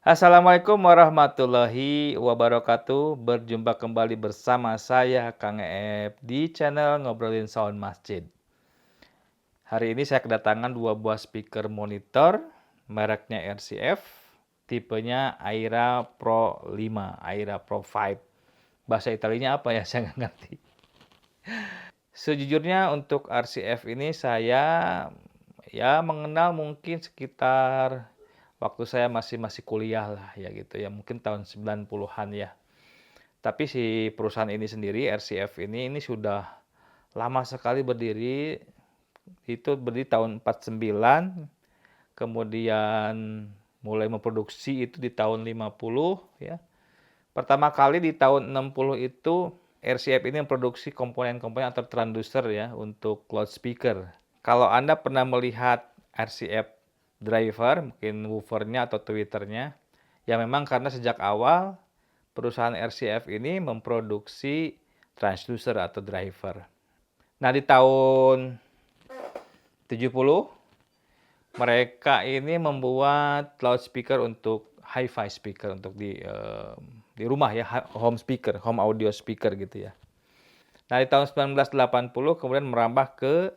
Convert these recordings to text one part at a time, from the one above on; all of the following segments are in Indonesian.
Assalamualaikum warahmatullahi wabarakatuh. Berjumpa kembali bersama saya Kang Ep di channel Ngobrolin Sound Masjid. Hari ini saya kedatangan dua buah speaker monitor, mereknya RCF, tipenya Aira Pro 5, Aira Pro 5. Bahasa Italianya apa ya? Saya nggak ngerti. Sejujurnya untuk RCF ini saya ya mengenal mungkin sekitar waktu saya masih kuliah lah ya gitu ya, mungkin tahun 90-an ya. Tapi si perusahaan ini sendiri, RCF ini sudah lama sekali berdiri, itu berdiri tahun 49, kemudian mulai memproduksi itu di tahun 50 ya. Pertama kali di tahun 60 itu RCF ini memproduksi komponen-komponen atau transducer ya untuk loudspeaker. Kalau Anda pernah melihat RCF driver, mungkin woofernya atau tweeternya, ya memang karena sejak awal perusahaan RCF ini memproduksi transducer atau driver. Nah, di tahun 70 mereka ini membuat loudspeaker untuk hi-fi speaker untuk di rumah ya, home speaker, home audio speaker gitu ya. Nah, di tahun 1980 kemudian merambah ke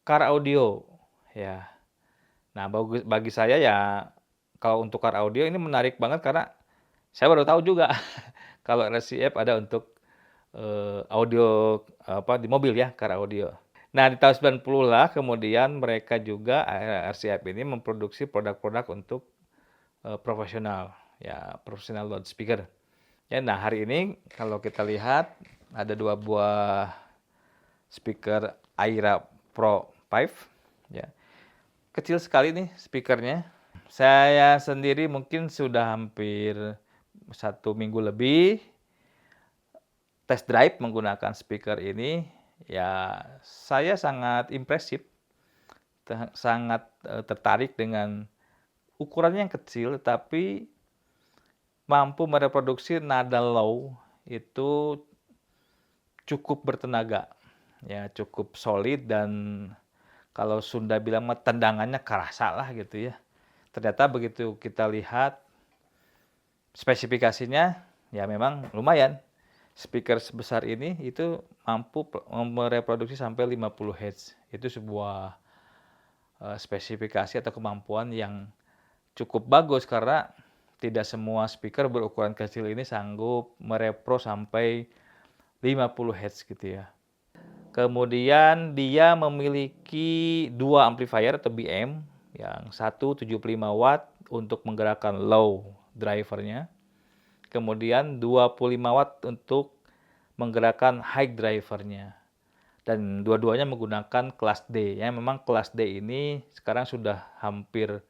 car audio ya. Nah, bagi saya ya kalau untuk car audio ini menarik banget karena saya baru tahu juga kalau RCF ada untuk audio apa di mobil ya, car audio. Nah, di tahun 90 lah kemudian mereka juga RCF ini memproduksi produk-produk untuk profesional ya, profesional loudspeaker. Ya, nah hari ini kalau kita lihat ada dua buah speaker Aira Pro 5 ya. Kecil sekali nih speakernya. Saya sendiri mungkin sudah hampir 1 minggu lebih test drive menggunakan speaker ini. Ya, saya sangat impresif, sangat tertarik dengan ukurannya yang kecil, tapi mampu mereproduksi nada low itu cukup bertenaga, ya cukup solid dan kalau Sunda bilang mah tendangannya kerasa lah gitu ya. Ternyata begitu kita lihat spesifikasinya, ya memang lumayan. Speaker sebesar ini itu mampu mereproduksi sampai 50 Hz. Itu sebuah spesifikasi atau kemampuan yang cukup bagus karena tidak semua speaker berukuran kecil ini sanggup merepro sampai 50 Hz gitu ya. Kemudian dia memiliki dua amplifier atau BM, yang satu 75 watt untuk menggerakkan low drivernya, kemudian 25 watt untuk menggerakkan high drivernya. Dan dua-duanya menggunakan kelas D. Ya, memang kelas D ini sekarang sudah hampir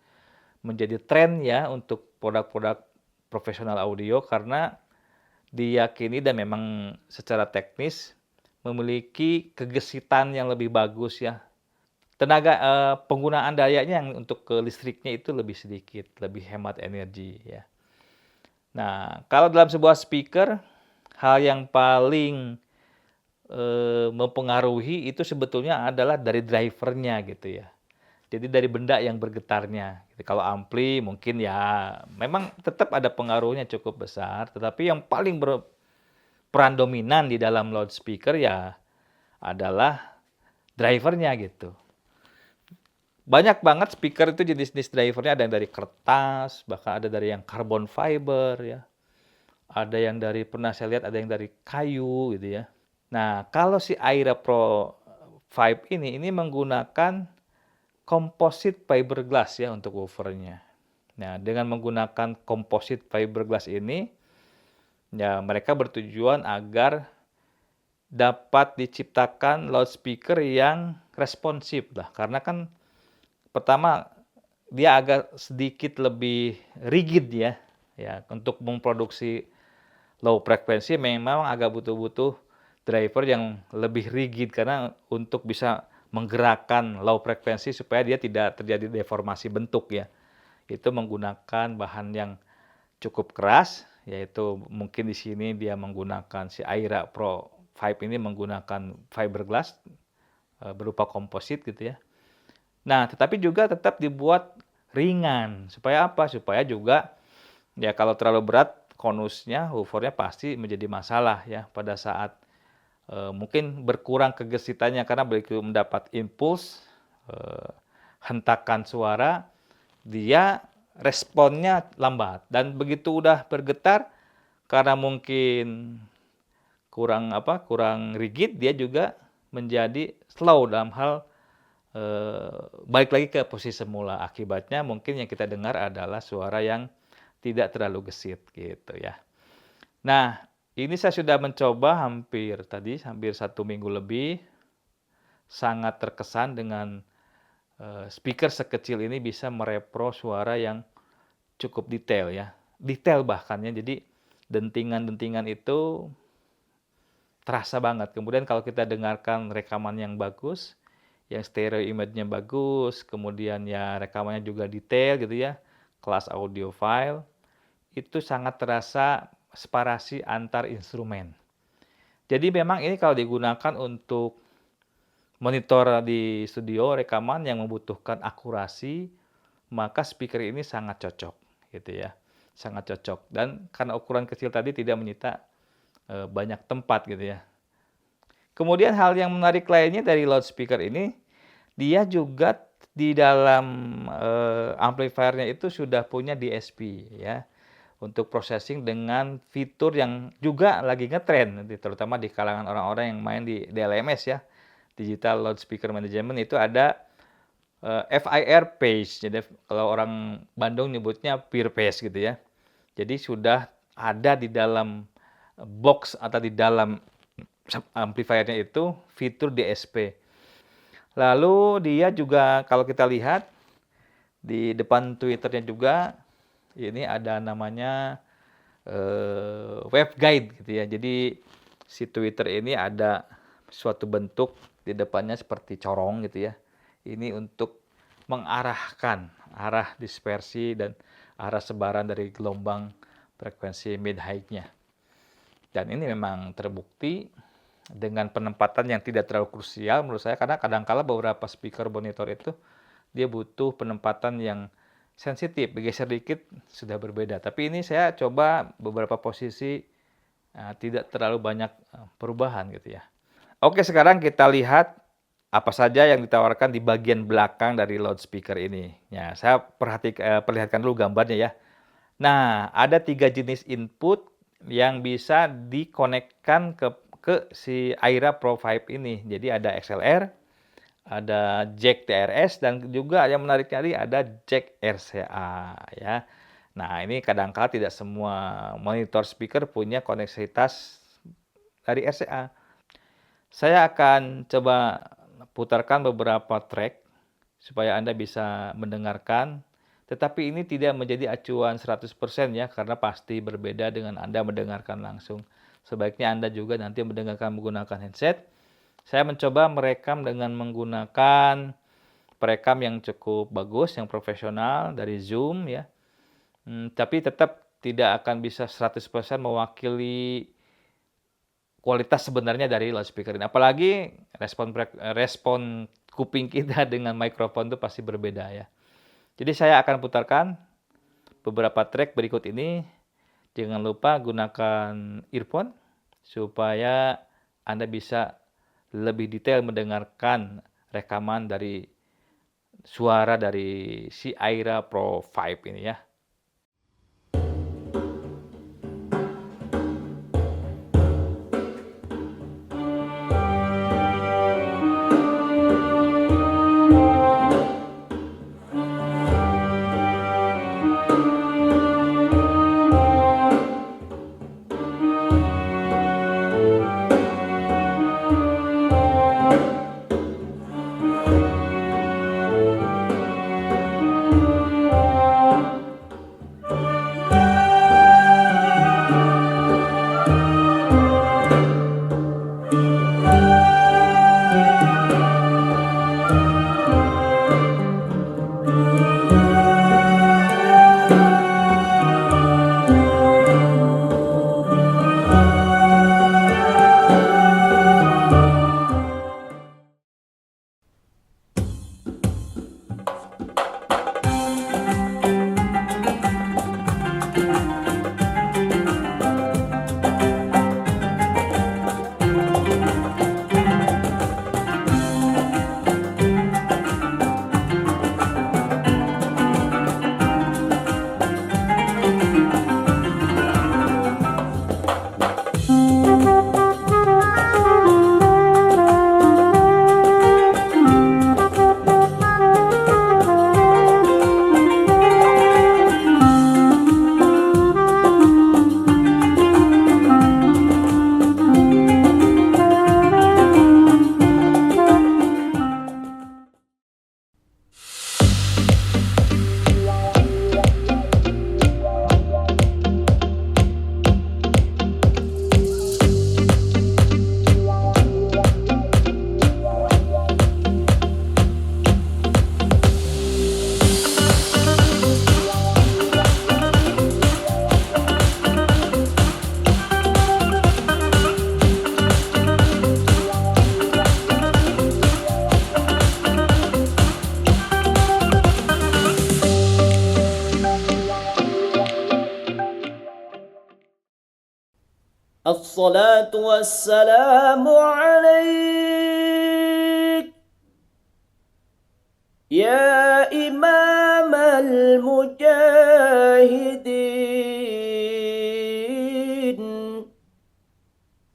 menjadi tren ya untuk produk-produk profesional audio karena diyakini dan memang secara teknis memiliki kegesitan yang lebih bagus ya. Tenaga penggunaan dayanya yang untuk ke listriknya itu lebih sedikit, lebih hemat energi ya. Nah, kalau dalam sebuah speaker hal yang paling mempengaruhi itu sebetulnya adalah dari drivernya gitu ya. Jadi dari benda yang bergetarnya. Gitu. Kalau ampli mungkin ya memang tetap ada pengaruhnya cukup besar, tetapi yang paling berperan dominan di dalam loudspeaker ya adalah drivernya gitu. Banyak banget speaker itu jenis-jenis drivernya, ada yang dari kertas, bahkan ada dari yang carbon fiber ya. Ada yang dari, pernah saya lihat ada yang dari kayu gitu ya. Nah, kalau si Aira Pro 5 ini menggunakan composite fiberglass ya untuk woofernya. Nah, dengan menggunakan composite fiberglass ini, ya mereka bertujuan agar dapat diciptakan loudspeaker yang responsif lah. Karena kan pertama dia agak sedikit lebih rigid ya, ya untuk memproduksi low frekuensi memang agak butuh driver yang lebih rigid karena untuk bisa menggerakkan low frekuensi supaya dia tidak terjadi deformasi bentuk ya. Itu menggunakan bahan yang cukup keras, yaitu mungkin di sini dia menggunakan si Aira Pro 5 ini menggunakan fiberglass berupa komposit gitu ya. Nah, tetapi juga tetap dibuat ringan. Supaya apa? Supaya juga Ya kalau terlalu berat konusnya, woofernya pasti menjadi masalah ya pada saat, mungkin berkurang kegesitannya karena begitu mendapat impuls, eee, hentakan suara, dia responnya lambat dan begitu udah bergetar karena mungkin kurang rigid, dia juga menjadi slow dalam hal, balik lagi ke posisi semula. Akibatnya mungkin yang kita dengar adalah suara yang tidak terlalu gesit gitu ya. Nah, ini saya sudah mencoba hampir 1 minggu lebih, sangat terkesan dengan, speaker sekecil ini bisa merepro suara yang cukup detail ya, detail bahkan ya. Jadi dentingan-dentingan itu terasa banget. Kemudian kalau kita dengarkan rekaman yang bagus, yang stereo image-nya bagus, kemudian ya rekamannya juga detail gitu ya, kelas audiophile, itu sangat terasa separasi antar instrumen. Jadi memang ini kalau digunakan untuk monitor di studio rekaman yang membutuhkan akurasi, maka speaker ini sangat cocok gitu ya, sangat cocok. Dan karena ukuran kecil tadi tidak menyita banyak tempat gitu ya. Kemudian hal yang menarik lainnya dari loudspeaker ini, dia juga di dalam, amplifiernya itu sudah punya DSP ya, untuk processing dengan fitur yang juga lagi ngetren, terutama di kalangan orang-orang yang main di DLMS ya, Digital Loudspeaker Management itu ada, FIR Pace. Jadi kalau orang Bandung nyebutnya Peer Pace gitu ya. Jadi sudah ada di dalam box atau di dalam amplifiernya itu fitur DSP. Lalu dia juga kalau kita lihat di depan Twitternya juga ini ada namanya web guide gitu ya. Jadi si Twitter ini ada suatu bentuk di depannya seperti corong gitu ya. Ini untuk mengarahkan arah dispersi dan arah sebaran dari gelombang frekuensi mid high-nya. Dan ini memang terbukti dengan penempatan yang tidak terlalu krusial menurut saya, karena kadangkala beberapa speaker monitor itu dia butuh penempatan yang sensitif, bergeser dikit sudah berbeda. Tapi ini saya coba beberapa posisi tidak terlalu banyak perubahan gitu ya. Oke, sekarang kita lihat apa saja yang ditawarkan di bagian belakang dari loudspeaker ini. Ya, saya perlihatkan dulu gambarnya ya. Nah, ada 3 jenis input yang bisa dikonekkan ke si Aira Pro 5 ini. Jadi ada XLR, ada jack TRS, dan juga yang menarik tadi ada jack RCA ya. Nah, ini kadangkala tidak semua monitor speaker punya koneksitas dari RCA. Saya akan coba putarkan beberapa track supaya Anda bisa mendengarkan, tetapi ini tidak menjadi acuan 100% ya, karena pasti berbeda dengan Anda mendengarkan langsung. Sebaiknya Anda juga nanti mendengarkan menggunakan headset. Saya mencoba merekam dengan menggunakan perekam yang cukup bagus, yang profesional dari Zoom ya. Tapi tetap tidak akan bisa 100% mewakili kualitas sebenarnya dari loudspeaker ini. Apalagi respon kuping kita dengan mikrofon itu pasti berbeda ya. Jadi saya akan putarkan beberapa track berikut ini. Jangan lupa gunakan earphone supaya Anda bisa lebih detail mendengarkan rekaman dari suara dari si Aira Pro 5 ini ya. الصلاة والسلام عليك يا إمام المجاهدين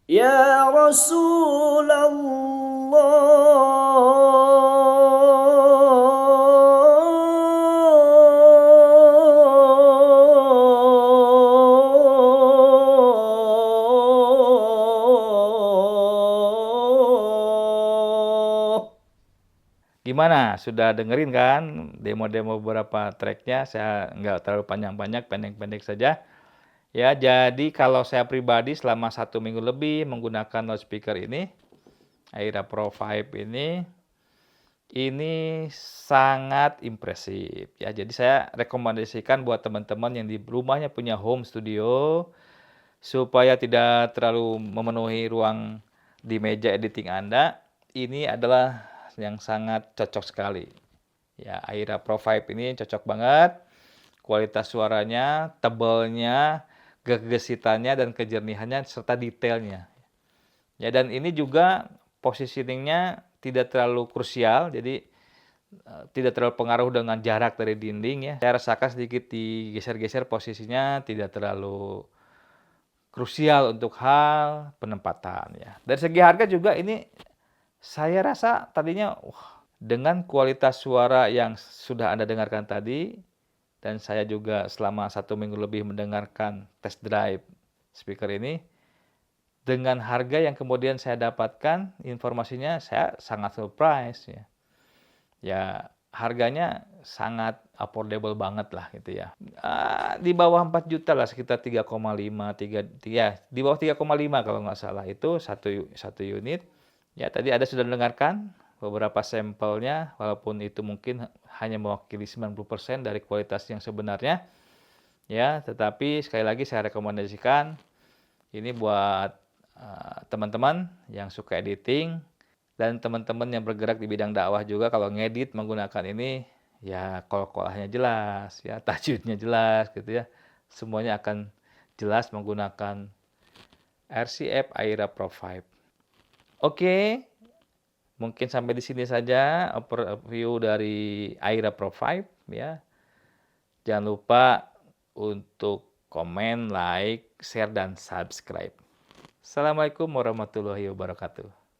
يا رسول الله. Gimana? Sudah dengerin kan demo-demo beberapa tracknya? Saya nggak terlalu panjang-panjang, pendek-pendek saja. Ya, jadi kalau saya pribadi selama 1 minggu lebih menggunakan loudspeaker ini, Aira Pro 5 ini sangat impresif ya. Jadi saya rekomendasikan buat teman-teman yang di rumahnya punya home studio supaya tidak terlalu memenuhi ruang di meja editing Anda. Ini adalah yang sangat cocok sekali. Ya, Aira Pro 5 ini cocok banget. Kualitas suaranya, tebalnya, gegesitannya dan kejernihannya serta detailnya. Ya, dan ini juga positioningnya tidak terlalu krusial, jadi tidak terlalu pengaruh dengan jarak dari dinding ya. Saya rasakan sedikit digeser-geser posisinya tidak terlalu krusial untuk hal penempatan ya. Dari segi harga juga ini saya rasa tadinya dengan kualitas suara yang sudah Anda dengarkan tadi dan saya juga selama 1 minggu lebih mendengarkan test drive speaker ini, dengan harga yang kemudian saya dapatkan informasinya saya sangat surprise ya. Ya harganya sangat affordable banget lah gitu ya. Di bawah 4 juta lah, sekitar 3,5, 3 ya di bawah 3,5 kalau nggak salah itu satu unit. Ya tadi Anda sudah mendengarkan beberapa sampelnya, walaupun itu mungkin hanya mewakili 90% dari kualitas yang sebenarnya. Ya, tetapi sekali lagi saya rekomendasikan ini buat teman-teman yang suka editing dan teman-teman yang bergerak di bidang dakwah juga. Kalau ngedit menggunakan ini ya kol-kolahnya jelas ya, tajwidnya jelas gitu ya. Semuanya akan jelas menggunakan RCF Aira Pro 5. Oke, mungkin sampai di sini saja overview dari Aira Pro 5 ya. Jangan lupa untuk komen, like, share, dan subscribe. Assalamualaikum warahmatullahi wabarakatuh.